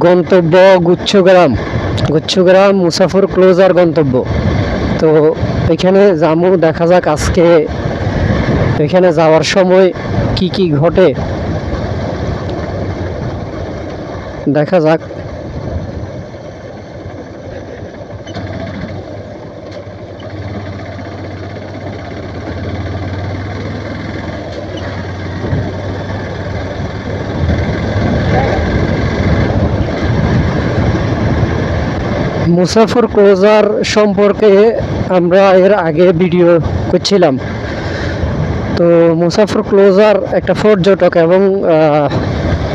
গন্তব্য গুচ্ছগ্রাম মুসাফর ক্লোজার গন্তব্য। তো এখানে যাবো, দেখা যাক আজকে এখানে যাওয়ার সময় কি কি ঘটে, দেখা যাক। মুসাফর ক্লোজার সম্পর্কে আমরা এর আগে ভিডিও করছিলাম। তো মুসাফর ক্লোজার একটা পর্যটক এবং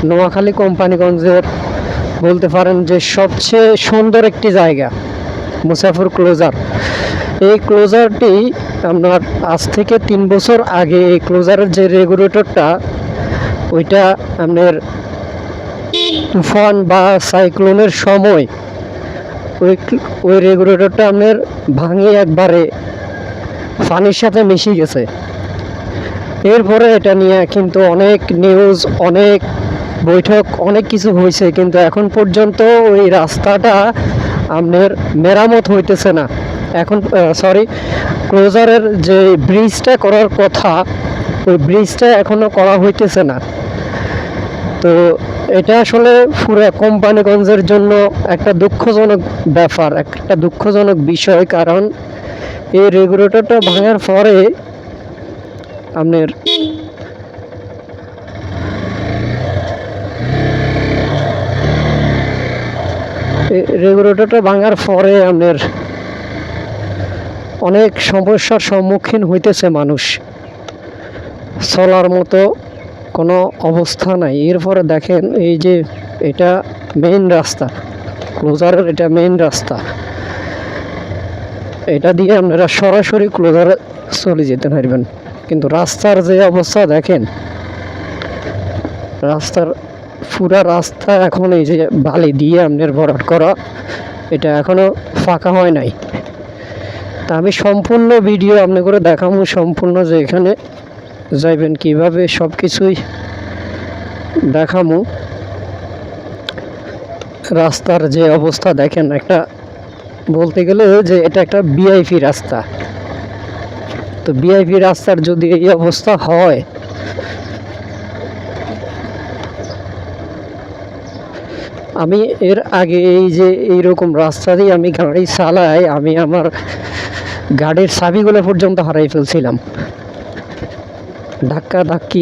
নোয়াখালী কোম্পানিগঞ্জের বলতে পারেন যে সবচেয়ে সুন্দর একটি জায়গা মুসাফর ক্লোজার। এই ক্লোজারটি আপনার আজ থেকে 3 বছর আগে এই ক্লোজারের যে রেগুলেটরটা, ওইটা আপনার তুফান বা সাইক্লোনের সময় ওই রেগুলেটরটা আপনার ভাঙে একবারে পানির সাথে মিশে গেছে। এরপরে এটা নিয়ে কিন্তু অনেক নিউজ, অনেক বৈঠক, অনেক কিছু হয়েছে, কিন্তু এখন পর্যন্ত ওই রাস্তাটা আপনার মেরামত হইতেছে না। এখন ক্লোজারের যে ব্রিজটা করার কথা, ওই ব্রিজটা এখনো করা হইতেছে না। তো এটা আসলে পুরো কোম্পানিগঞ্জের জন্য একটা দুঃখজনক ব্যাপার, একটা দুঃখজনক বিষয়। কারণ এই রেগুলেটরটা ভাঙার পরে আপনার আপনার অনেক সমস্যার সম্মুখীন হইতেছে মানুষ, চলার মতো কোনো অবস্থা নাই। এরপরে দেখেন এই যে এটা মেইন রাস্তা, ক্লোজারের এটা মেইন রাস্তা, এটা দিয়ে আপনারা সরাসরি ক্লোজারে চলে যেতে পারবেন। কিন্তু রাস্তার যে অবস্থা দেখেন, রাস্তার পুরা রাস্তা এখন এই যে বালি দিয়ে আপনার ভরাট করা, এটা এখনো ফাঁকা হয় নাই। তা আমি সম্পূর্ণ ভিডিও আপনি করে দেখাবো, সম্পূর্ণ যে এখানে যাইবেন কিভাবে সব কিছুই দেখাবো। রাস্তার যে অবস্থা দেখেন, একটা বলতে গেলে যে এটা একটা ভিআইপি রাস্তা। তো ভিআইপি রাস্তার যদি এই অবস্থা হয়, আমি এর আগে এই যে এইরকম রাস্তা দিয়ে আমি গাড়ি চালাই, আমি আমার গাড়ির চাবিগুলো পর্যন্ত হারাই ফেলছিলাম। ধাক্কা ধাক্কি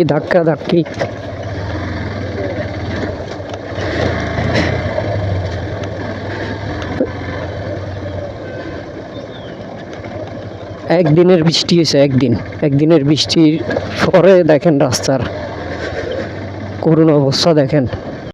একদিনের বৃষ্টি হয়েছে, একদিনের বৃষ্টির পরে দেখেন রাস্তার করুণ অবস্থা দেখেন।